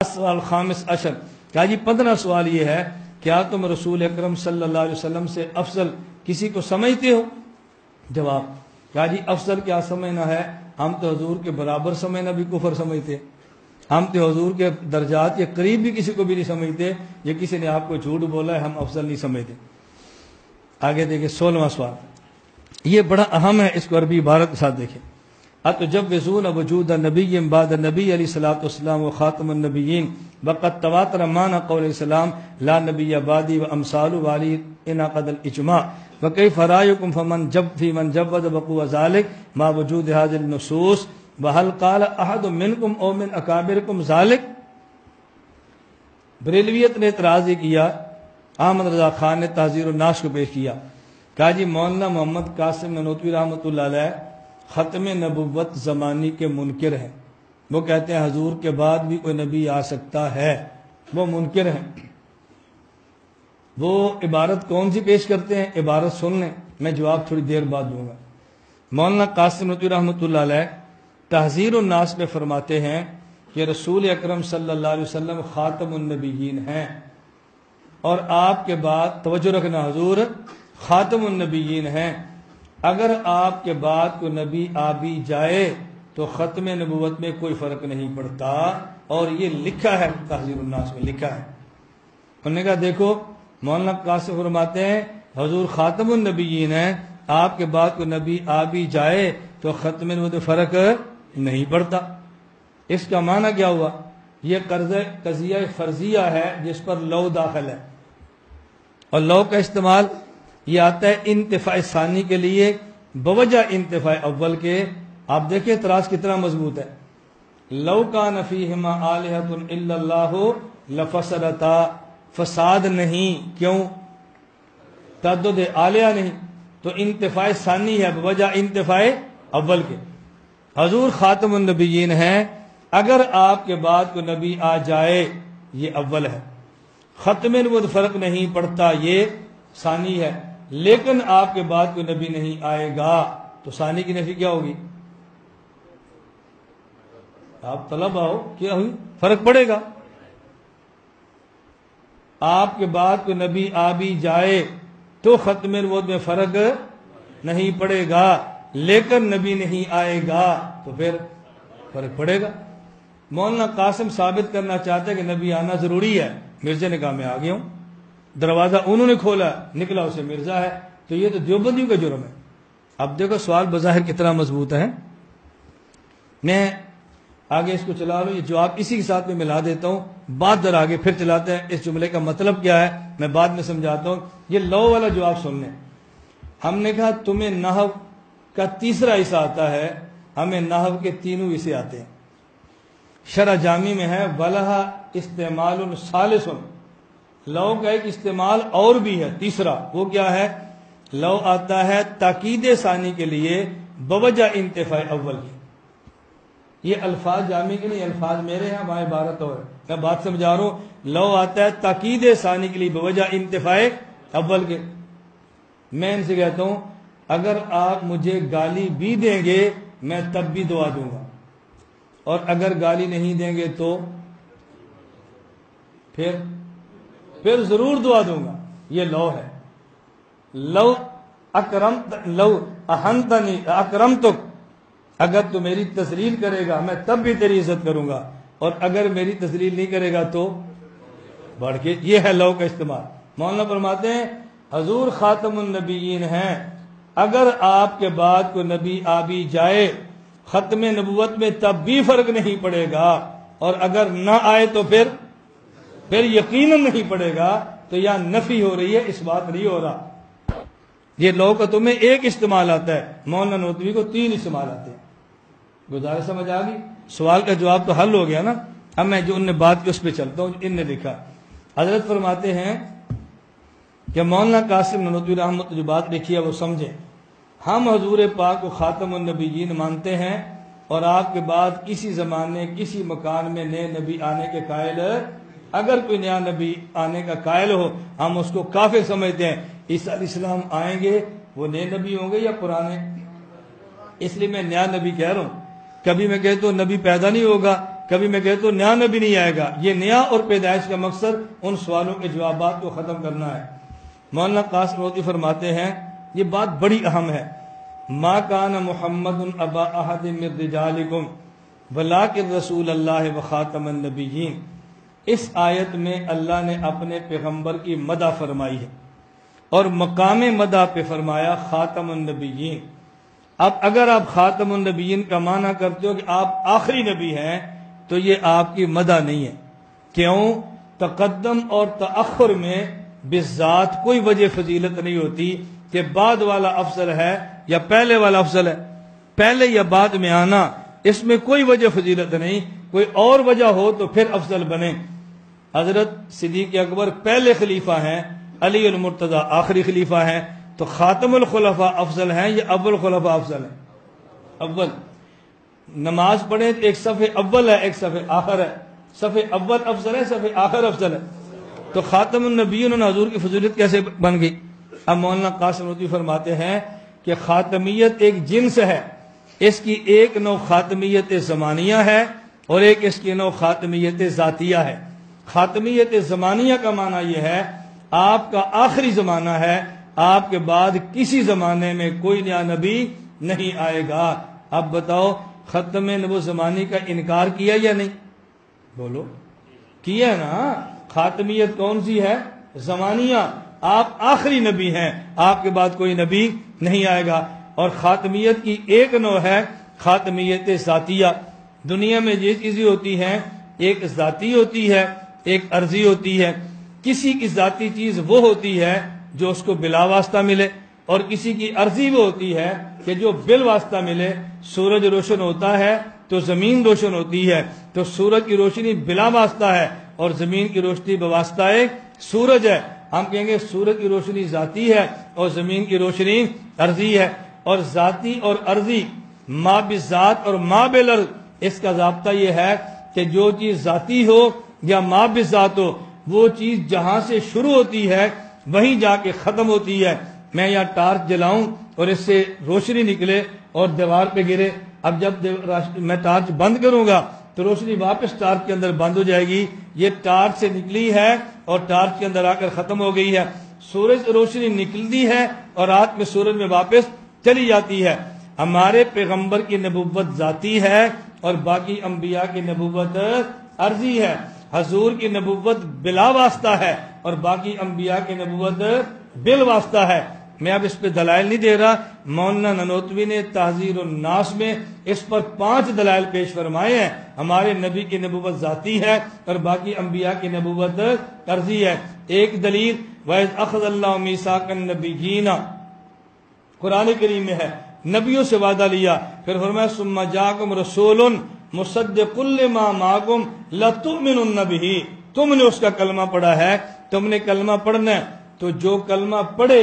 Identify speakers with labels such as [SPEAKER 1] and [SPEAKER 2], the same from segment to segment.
[SPEAKER 1] السؤال الخامس عشر، کہا جی 15 سوال یہ ہے، کیا تم رسول اکرم صلی اللہ علیہ وسلم سے افضل کسی کو سمجھتے ہو؟ جواب، کہا جی افضل کیا سمجھنا ہے، ہم تو حضور کے برابر سمجھنا بھی کفر سمجھتے، ہم تو حضور کے درجات کے قریب بھی کسی کو بھی نہیں سمجھتے، یہ کسی نے آپ کو جھوٹ بولا ہے ہم افضل نہیں سمجھتے۔ آگے دیکھیں 16واں سوال، یہ بڑا اہم ہے، اس کو عربی عبارت کے ساتھ دیکھیں۔ اتجوزون وجود النبی بعد النبی علیہ الصلوۃ والسلام وخاتم النبیین وقد تواتر معنی قول السلام لا نبی بعدی وامثال والی انعقد الاجماع وکیف رایکم فمن جب فی من جود وقوع ذلك ما وجود هذه النصوص وهل قال احد منکم او من اکابرکم ذلك۔ بریلویت نے اعتراض کیا، احمد رضا خان نے تحذیر الناس کو پیش کیا، کہا جی مولانا محمد قاسم نانوتوی رحمۃ اللہ علیہ ختم نبوت زمانی کے منکر ہیں، وہ کہتے ہیں حضور کے بعد بھی کوئی نبی آ سکتا ہے، وہ منکر ہیں۔ وہ عبارت کون سی پیش کرتے ہیں، عبارت سن لیں، میں جواب تھوڑی دیر بعد دوں گا۔ مولانا قاسم نانوتوی رحمۃ اللہ علیہ تحذیر الناس میں فرماتے ہیں کہ رسول اکرم صلی اللہ علیہ وسلم خاتم النبیین ہیں، اور آپ کے بعد توجہ رکھنا حضور خاتم النبیین ہیں، اگر آپ کے بعد کوئی نبی آ بھی جائے تو ختم نبوت میں کوئی فرق نہیں پڑتا، اور یہ لکھا ہے تحذیر الناس میں لکھا ہے۔ انہوں نے کہا دیکھو مولانا قاسم فرماتے ہیں حضور خاتم النبیین ہیں، آپ کے بعد کوئی نبی آ بھی جائے تو ختم نبوت میں فرق نہیں پڑتا۔ اس کا معنی کیا ہوا، یہ قضیہ فرضیہ ہے جس پر لو داخل ہے، اور لو کا استعمال یہ آتا ہے انتفاع ثانی کے لیے بوجہ انتفاع اول کے۔ آپ دیکھیں اعتراض کتنا مضبوط ہے، لو کان فیہما آلہۃ الا اللہ لفسدتا، فساد نہیں، کیوں، تعدد آلیہ نہیں، تو انتفاع ثانی ہے بوجہ انتفاع اول کے۔ حضور خاتم النبیین ہیں، اگر آپ کے بعد کوئی نبی آ جائے یہ اول ہے، ختم نبوت فرق نہیں پڑتا یہ ثانی ہے، لیکن آپ کے بعد کوئی نبی نہیں آئے گا تو ثانی کی نفی کیا ہوگی، آپ طلب آؤ کیا ہوئی، فرق پڑے گا۔ آپ کے بعد کوئی نبی آ بھی جائے تو ختم نبوت میں فرق نہیں پڑے گا، لیکن نبی نہیں آئے گا تو پھر فرق پڑے گا۔ مولانا قاسم ثابت کرنا چاہتے ہیں کہ نبی آنا ضروری ہے، مرزا نے کہا میں آ گیا ہوں، دروازہ انہوں نے کھولا نکلا اسے مرزا ہے، تو یہ تو دیوبندیوں کا جرم ہے۔ اب دیکھو سوال بظاہر کتنا مضبوط ہے، میں آگے اس کو چلا لوں، یہ جواب اسی کے ساتھ میں ملا دیتا ہوں، بات در آگے پھر چلاتے ہیں، اس جملے کا مطلب کیا ہے میں بعد میں سمجھاتا ہوں۔ یہ لو والا جواب سن لیں۔ ہم نے کہا تمہیں نحو کا تیسرا حصہ آتا ہے، ہمیں نحو کے تینوں حصے آتے ہیں۔ شرح جامی میں ہے وَلَهَا استعمال ثالث، لو کا ایک استعمال اور بھی ہے تیسرا، وہ کیا ہے، لو آتا ہے تاکید ثانی کے لیے بوجہ انتفاع اول کی۔ یہ الفاظ جامی کے نہیں، الفاظ میرے ہیں، وہاں عبارت اور ہے، میں بات سمجھا رہا ہوں۔ لو آتا ہے تاکید ثانی کے لیے بوجہ انتفاع اول کے۔ میں ان سے کہتا ہوں اگر آپ مجھے گالی بھی دیں گے میں تب بھی دعا دوں گا، اور اگر گالی نہیں دیں گے تو پھر ضرور دعا دوں گا۔ یہ لو ہے، لو اہنتنی اکرمتک، اگر تو میری تذلیل کرے گا میں تب بھی تیری عزت کروں گا، اور اگر میری تذلیل نہیں کرے گا تو بڑھ کے۔ یہ ہے لو کا استعمال۔ مولانا فرماتے ہیں حضور خاتم النبیین ہیں، اگر آپ کے بعد کوئی نبی آ بھی جائے ختم نبوت میں تب بھی فرق نہیں پڑے گا، اور اگر نہ آئے تو پھر یقیناً نہیں پڑے گا۔ تو یہاں نفی ہو رہی ہے، اس بات نہیں ہو رہا۔ یہ لو کا تمہیں ایک استعمال آتا ہے، مولانا نوتوی کو 3 استعمال آتے ہیں۔ گزارش سمجھ آ گئی؟ سوال کا جواب تو حل ہو گیا نا۔ اب میں جو ان نے بات کی اس پہ چلتا ہوں، ان نے لکھا، حضرت فرماتے ہیں کہ مولانا قاسم نانوتوی رحمۃ جو بات لکھی ہے وہ سمجھیں، ہم حضور پاک کو خاتم النبیین مانتے ہیں، اور آپ کے بعد کسی زمانے کسی مکان میں نئے نبی آنے کے قائل، اگر کوئی نیا نبی آنے کا قائل ہو ہم اس کو کافر سمجھتے ہیں۔ عیسیٰ علیہ السلام آئیں گے وہ نئے نبی ہوں گے یا پرانے؟ اس لیے میں نیا نبی کہہ رہا ہوں، کبھی میں کہتا ہوں نبی پیدا نہیں ہوگا، کبھی میں کہتا ہوں نیا نبی نہیں آئے گا. یہ نیا اور پیدائش کا مقصد ان سوالوں کے جوابات کو ختم کرنا ہے. مولانا قاسم نانوتوی فرماتے ہیں یہ بات بڑی اہم ہے. ما کان محمد ابا احد من رجالکم ولکن رسول اللہ وخاتم النبیین. اس آیت میں اللہ نے اپنے پیغمبر کی مدح فرمائی ہے اور مقام مدح پہ فرمایا خاتم النبیین. اب اگر آپ خاتم النبیین کا معنی کرتے ہو کہ آپ آخری نبی ہیں تو یہ آپ کی مدح نہیں ہے. کیوں؟ تقدم اور تأخر میں بالذات کوئی وجہ فضیلت نہیں ہوتی کہ بعد والا افضل ہے یا پہلے والا افضل ہے. پہلے یا بعد میں آنا اس میں کوئی وجہ فضیلت نہیں. کوئی اور وجہ ہو تو پھر افضل بنے. حضرت صدیق اکبر پہلے خلیفہ ہیں، علی المرتضی آخری خلیفہ ہیں، تو خاتم الخلفاء افضل ہیں یا اول خلفاء افضل ہیں؟ اول. نماز پڑھیں تو ایک صف اول ہے ایک صف آخر ہے. صف اول افضل ہے، صف آخر افضل ہے. تو خاتم النبیین حضور کی فضیلت کیسے بن گئی؟ اب مولانا قاسم نانوتوی فرماتے ہیں کہ خاتمیت ایک جنس ہے. اس کی ایک نوع خاتمیت زمانیہ ہے اور ایک اس کی نوع خاتمیت ذاتیہ ہے. خاتمیت زمانیہ کا معنی یہ ہے آپ کا آخری زمانہ ہے، آپ کے بعد کسی زمانے میں کوئی نیا نبی نہیں آئے گا. اب بتاؤ ختم نبوت زمانی کا انکار کیا یا نہیں؟ بولو کیا نا. خاتمیت کون سی ہے؟ زمانیہ. آپ آخری نبی ہیں، آپ کے بعد کوئی نبی نہیں آئے گا. اور خاتمیت کی ایک نوع ہے خاتمیت ذاتیہ. دنیا میں یہ چیزیں ہوتی ہیں ایک ذاتی ہوتی ہے ایک عرضی ہوتی ہے. کسی کی ذاتی چیز وہ ہوتی ہے جو اس کو بلا واسطہ ملے اور کسی کی عرضی وہ ہوتی ہے کہ جو بال واسطہ ملے. سورج روشن ہوتا ہے تو زمین روشن ہوتی ہے، تو سورج کی روشنی بلا واسطہ ہے اور زمین کی روشنی بواسطہ سورج ہے. ہم کہیں گے سورج کی روشنی ذاتی ہے اور زمین کی روشنی عرضی ہے. اور ذاتی اور عرضی ما بالذات اور ما بالعرض، اس کا ضابطہ یہ ہے کہ جو چیز ذاتی ہو یا ما بالذات ہو وہ چیز جہاں سے شروع ہوتی ہے وہیں جا کے ختم ہوتی ہے. میں یہاں ٹارچ جلاؤں اور اس سے روشنی نکلے اور دیوار پہ گرے. اب جب میں ٹارچ بند کروں گا تو روشنی واپس ٹارچ کے اندر بند ہو جائے گی. یہ ٹارچ سے نکلی ہے اور ٹارچ کے اندر آ کر ختم ہو گئی ہے. سورج سے روشنی نکلتی ہے اور رات میں سورج میں واپس چلی جاتی ہے. ہمارے پیغمبر کی نبوت ذاتی ہے اور باقی انبیاء کی نبوت عرضی ہے. حضور کی نبوت بلا واسطہ ہے اور باقی انبیاء کی نبوت بال واسطہ ہے. میں اب اس پہ دلائل نہیں دے رہا. مولانا نانوتوی نے تحذیر الناس میں اس پر 5 دلائل پیش فرمائے ہیں. ہمارے نبی کی نبوت ذاتی ہے اور باقی انبیاء کی نبوت عرضی ہے. ایک دلیل وَإِذْ أَخَذَ اللَّهُ مِيثَاقَ النَّبِيِّينَ قرآن کریم میں ہے، نبیوں سے وعدہ لیا. پھر فرمایا ثُمَّ جَاءَكُمْ رَسُولٌ مُصَدِّقٌ لِمَا مَعَكُمْ لَتُؤْمِنُنَّ بِهِ. تم نے اس کا کلمہ پڑھا ہے، تم نے کلمہ پڑھنا ہے تو جو کلمہ پڑھے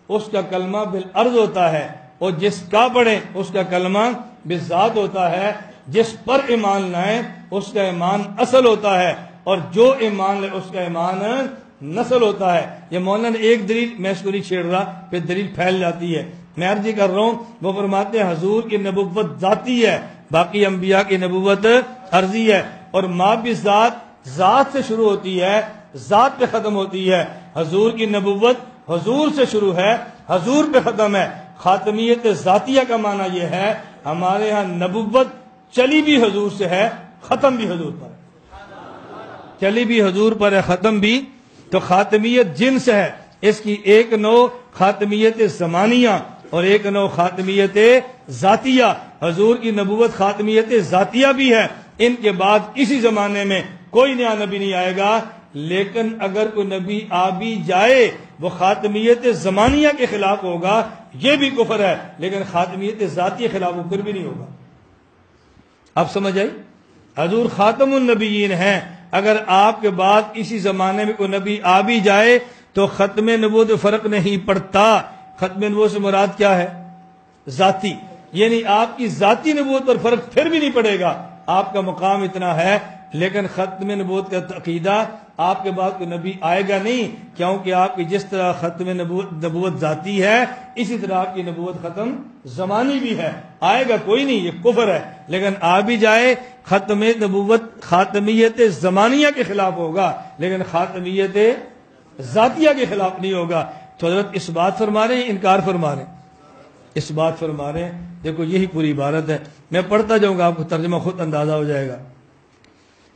[SPEAKER 1] اس کا کلمہ بالعرض ہوتا ہے اور جس کا پڑھے اس کا کلمہ بالذات ہوتا ہے. جس پر ایمان لائیں اس کا ایمان اصل ہوتا ہے اور جو ایمان لے اس کا ایمان نسل ہوتا ہے. یہ مولانا نے ایک دلیل، میں اس کو نہیں چھیڑ رہا، پھر دلیل پھیل جاتی ہے. میں عرض کر رہا ہوں وہ فرماتے ہیں حضور کی نبوت ذاتی ہے، باقی انبیاء کی نبوت عرضی ہے. اور ما بالذات ذات سے شروع ہوتی ہے ذات پہ ختم ہوتی ہے. حضور کی نبوت حضور سے شروع ہے حضور پہ ختم ہے. خاتمیت ذاتیہ کا معنی یہ ہے ہمارے ہاں نبوت چلی بھی حضور سے ہے ختم بھی حضور پر ہے. چلی بھی حضور پر ہے ختم بھی. تو خاتمیت جنس ہے. اس کی ایک نوع خاتمیت زمانیہ اور ایک نوع خاتمیت ذاتیہ. حضور کی نبوت خاتمیت ذاتیہ بھی ہے. ان کے بعد کسی زمانے میں کوئی نیا نبی نہیں آئے گا. لیکن اگر کوئی نبی آ بھی جائے وہ خاتمیت زمانیہ کے خلاف ہوگا، یہ بھی کفر ہے، لیکن خاتمیت ذاتی کے خلاف وہ پھر بھی نہیں ہوگا. اب سمجھ آئی؟ حضور خاتم النبیین ہیں. اگر آپ کے بعد کسی زمانے میں کوئی نبی آ بھی جائے تو ختم نبوت فرق نہیں پڑتا. ختم نبوت سے مراد کیا ہے؟ ذاتی. یعنی آپ کی ذاتی نبوت پر فرق پھر بھی نہیں پڑے گا. آپ کا مقام اتنا ہے لیکن ختم نبوت کا عقیدہ آپ کے بعد کوئی نبی آئے گا نہیں، کیونکہ آپ کی جس طرح ختم نبوت ذاتی ہے اسی طرح آپ کی نبوت ختم زمانی بھی ہے۔ آئے گا کوئی نہیں، یہ کفر ہے، لیکن آ بھی جائے ختم نبوت خاتمیت زمانیہ کے خلاف ہوگا، لیکن خاتمیت ذاتیہ کے خلاف نہیں ہوگا۔ تو حضرت اس بات فرما رہے ہیں، انکار فرما رہے ہیں؟ اس بات فرما رہے ہیں۔ دیکھو یہی پوری عبارت ہے، میں پڑھتا جاؤں گا، آپ کو ترجمہ خود اندازہ ہو جائے گا۔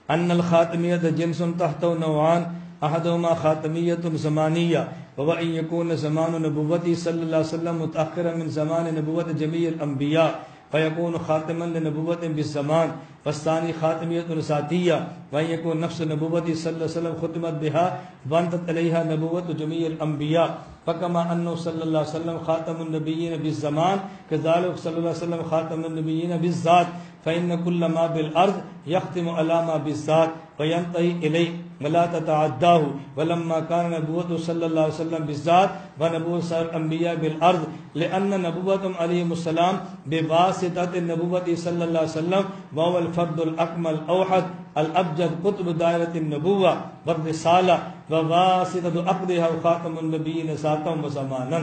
[SPEAKER 1] ان الخاتمیت جنس تحت نوعان احدهما خاتمیت زمانیہ وان یکون زمان نبوتی صلی اللہ علیہ وسلم متأخرا من زمان نبوت جمیع الانبیاء فیکون خاتما لنبوت بالزمان، والثانی خاتمیت ذاتیہ وان یکون نفس نبوتی صلی اللہ علیہ وسلم ختمت بها وانتت علیہا نبوت جمیع الانبیاء فکما انه صلی اللہ علیہ وسلم خاتم النبیین بالزمان كذلك صلی اللہ علیہ وسلم خاتم النبیین بالذات، فإن كل ما بالأرض يختم على ما بالذات وينتهي إليه ولا تتعداه، ولما كان نبوته صلى الله عليه وسلم بالذات ونبوة سائر الأنبياء بالأرض لأن نبوتهم عليهم السلام بواسطة النبوة صلى الله عليه وسلم وهو الفرد الأكمل الأوحد الأبجد قطب دائرة النبوة والرسالة وواسطة عقدها وخاتم النبيين ذاتا وزمانا۔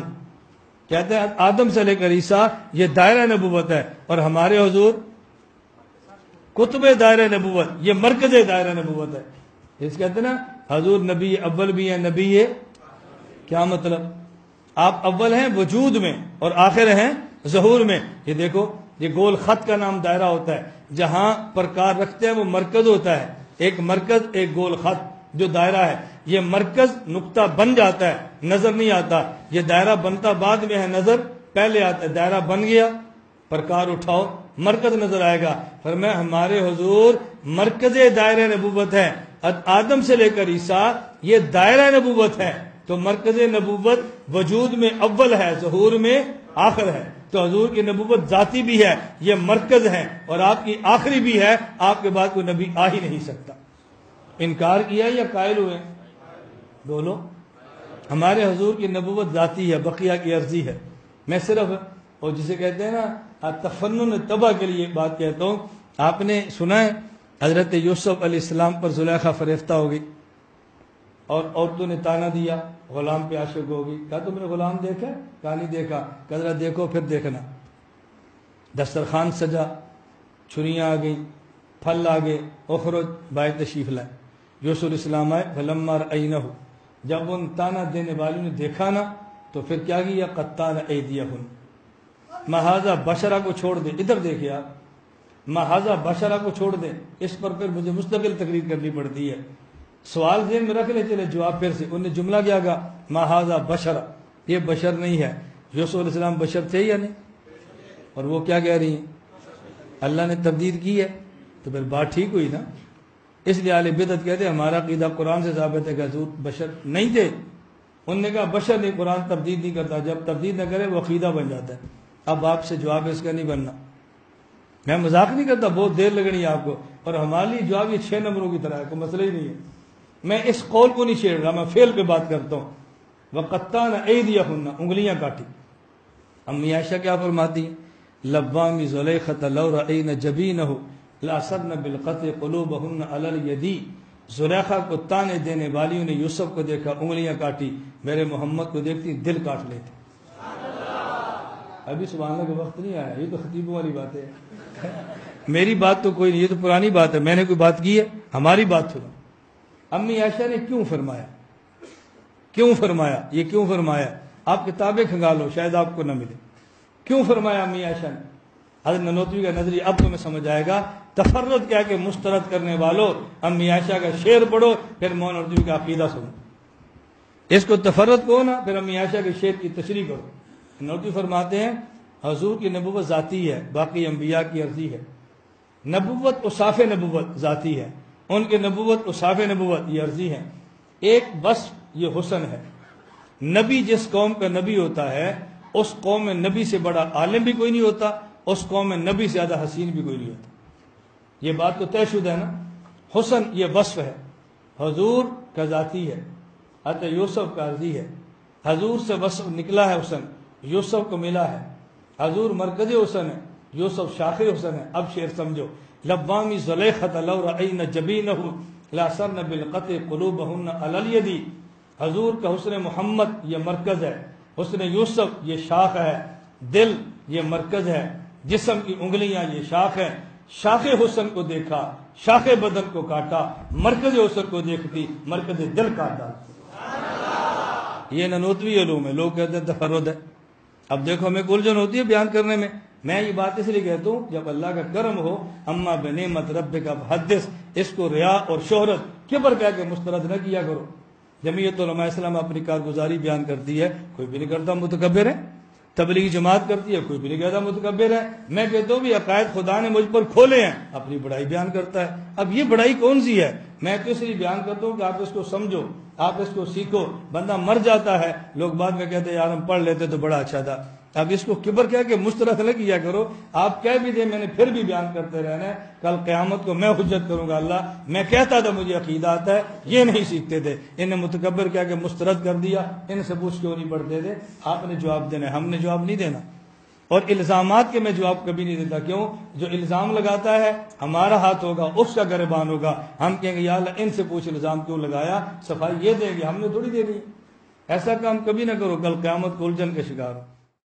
[SPEAKER 1] کہتے ہیں آدم سے لے کر عیسیٰ یہ دائرہ نبوت ہے، اور ہمارے حضور کتب دائرہ نبوت، یہ مرکز دائرہ نبوت ہے۔ اس کہتے ہیں نا حضور نبی اول بھی ہیں، نبی کیا مطلب؟ آپ اول ہیں وجود میں اور آخر ہیں ظہور میں۔ یہ دیکھو یہ گول خط کا نام دائرہ ہوتا ہے، جہاں پرکار رکھتے ہیں وہ مرکز ہوتا ہے، ایک مرکز ایک گول خط جو دائرہ ہے، یہ مرکز نقطہ بن جاتا ہے، نظر نہیں آتا، یہ دائرہ بنتا بعد میں ہے، نظر پہلے آتا ہے۔ دائرہ بن گیا، پرکار اٹھاؤ، مرکز نظر آئے گا۔ فرمایا ہمارے حضور مرکز دائرہ نبوت ہے، آدم سے لے کر عیسیٰ یہ دائرہ نبوت ہے۔ تو مرکز نبوت وجود میں اول ہے، ظہور میں آخر ہے۔ تو حضور کی نبوت ذاتی بھی ہے، یہ مرکز ہے، اور آپ کی آخری بھی ہے، آپ کے بعد کوئی نبی آ ہی نہیں سکتا۔ انکار کیا یا قائل ہوئے؟ بولو۔ ہمارے حضور کی نبوت ذاتی ہے، بقیہ کی عرضی ہے۔ میں صرف اور جسے کہتے ہیں نا تفنن طبع کے لیے بات کہتا ہوں۔ آپ نے سنا ہے حضرت یوسف علیہ السلام پر زلیخا فریفتہ ہو گئی اور عورتوں نے تانا دیا، غلام پہ عاشق ہو گئی۔ کہا تم نے غلام دیکھا؟ کہا نہیں دیکھا۔ کہا ذرا دیکھو پھر دیکھنا۔ دسترخوان سجا، چھریاں آ گئیں، پھل آ گئے، اخرج بائے تشریف لائے۔ یوسف علیہ السلام آئے، فلما رأینہ، جب ان تانا دینے والوں نے دیکھا نا تو پھر کیا کیا؟ قطعن ایدیہم، مہذا بشرا کو چھوڑ دے۔ ادھر دیکھے آپ، مہذا بشرا کو چھوڑ دے۔ اس پر پھر مجھے مستقل تقریر کرنی پڑتی ہے، سوال ذہن میں رکھ لے، چلے جواب پھر سے۔ انہوں نے جملہ کیا کہا؟ مہذا بشرا، یہ بشر نہیں ہے۔ یوسف علیہ السلام بشر تھے یا نہیں؟ اور وہ کیا کہہ رہی ہیں؟ اللہ نے تبدیل کی ہے، تو پھر بات ٹھیک ہوئی نا۔ اس لیے اہل بدعت کہتے ہیں ہمارا عقیدہ قرآن سے ثابت ہے کہ حضور بشر نہیں تھے۔ انہوں نے کہا بشر نہیں، قرآن تبدیل نہیں کرتا، جب تبدیل نہ کرے وہ عقیدہ بن جاتا ہے۔ اب آپ سے جواب اس کا نہیں بننا، میں مذاق نہیں کرتا، بہت دیر لگنی ہے آپ کو، اور ہمارے لیے جواب یہ 6 نمبروں کی طرح ہے، کوئی مسئلہ ہی نہیں ہے۔ میں اس قول کو نہیں چھیڑ رہا، میں فعل پہ بات کرتا ہوں۔ وَقَطَّعْنَ أَيْدِيَهُنَّ، انگلیاں کاٹی۔ امی عائشہ کیا فرماتی ہیں؟ لَبَّامِ زُلَيْخَةَ لَوْ رَأَيْنَ جَبِينَهُ لَأَصَرْنَ بِالْقَطْعِ قُلُوبَهُنَّ عَلَى الْيَدِ۔ زلیخا کو تانے دینے والیوں نے یوسف کو دیکھا، انگلیاں کاٹی، میرے محمد کو دیکھتی دل کاٹ لیتے۔ ابھی سبحان اللہ کا وقت نہیں آیا، یہ تو خطیبوں والی بات ہے، میری بات تو کوئی نہیں، یہ تو پرانی بات ہے، میں نے کوئی بات کی ہے؟ ہماری بات سنو۔ امی عائشہ نے کیوں فرمایا؟ کیوں فرمایا؟ یہ کیوں فرمایا؟ آپ کتابیں کھنگالو شاید آپ کو نہ ملے۔ کیوں فرمایا امی عائشہ نے؟ حضرت ننوتوی کا نظریہ اب تمہیں سمجھ آئے گا۔ تفرد کیا کہ مسترد کرنے والوں، امی عائشہ کا شعر پڑھو، پھر مولانا ننوتوی کا عقیدہ سنو۔ اس کو تفرد کہو نا، پھر امی عائشہ کے شعر کی تشریح کرو۔ ننوتوی فرماتے ہیں حضور کی نبوت ذاتی ہے، باقی انبیاء کی عرضی ہے۔ نبوت اصاف نبوت ذاتی ہے، ان کی نبوت اصاف نبوت یہ عرضی ہے۔ ایک وصف یہ حسن ہے۔ نبی جس قوم کا نبی ہوتا ہے اس قوم میں نبی سے بڑا عالم بھی کوئی نہیں ہوتا، اس قوم میں نبی سے زیادہ حسین بھی کوئی نہیں ہوتا۔ یہ بات تو طے شدہ ہے نا۔ حسن یہ وصف ہے، حضور کا ذاتی ہے، حضرت یوسف کا عرضی ہے۔ حضور سے وصف نکلا ہے، حسن یوسف کو ملا ہے۔ حضور مرکز حسن ہے، یوسف شاخ حسن ہے۔ اب شعر سمجھو، لبامی زلیخت لو رأین جبینہ لاسرن بالقطع قلوبہن علی الید. حضور کا حسن محمد یہ مرکز ہے، حسن یوسف یہ شاخ ہے، دل یہ مرکز ہے، جسم کی انگلیاں یہ شاخ ہے. شاخ حسن کو دیکھا، شاخ بدن کو کاٹا، مرکز حسن کو دیکھتی مرکز دل کاٹا. یہ ننوتوی علوم ہے. لوگ کہتے ہیں تفرد ہے. اب دیکھو ہمیں الجھن ہوتی ہے بیان کرنے میں یہ بات اس لیے کہتا ہوں جب اللہ کا کرم ہو اما بنعمت ربک فحدث، اس کو ریا اور شہرت کبر کہہ کے مسترد نہ کیا کرو. جمعیت علماء اسلام اپنی کارگزاری بیان کرتی ہے، کوئی بھی نہیں کرتا متکبر ہے. تبلیغی جماعت کرتی ہے، کوئی بھی نہیں کہتا متکبر ہے. میں کہتا ہوں بھی عقائد خدا نے مجھ پر کھولے ہیں، اپنی بڑائی بیان کرتا ہے. اب یہ بڑائی کون سی ہے؟ میں تو اس لیے بیان کرتا ہوں کہ آپ اس کو سمجھو، آپ اس کو سیکھو. بندہ مر جاتا ہے، لوگ بعد میں کہتے ہیں یار ہم پڑھ لیتے تو بڑا اچھا تھا. اب اس کو کبر کہہ کے مسترد نہ کیا کرو. آپ کہہ بھی دیں میں نے پھر بھی بیان کرتے رہنا ہے. کل قیامت کو میں حجت کروں گا، اللہ میں کہتا تھا مجھے عقیدہ آتا ہے، یہ نہیں سیکھتے تھے، انہیں متکبر کہہ کے مسترد کر دیا. ان سے پوچھ کیوں نہیں پڑھتے تھے؟ آپ نے جواب دینا ہے، ہم نے جواب نہیں دینا. اور الزامات کے میں جواب کبھی نہیں دیتا. کیوں؟ جو الزام لگاتا ہے ہمارا ہاتھ ہوگا، اس کا گریبان ہوگا. ہم کہیں گے یا اللہ ان سے پوچھ الزام کیوں لگایا، صفائی یہ دیں گے، ہم نے تھوڑی دے دی. ایسا کام کبھی نہ کرو، کل قیامت کو الجھن کے شکار ہو.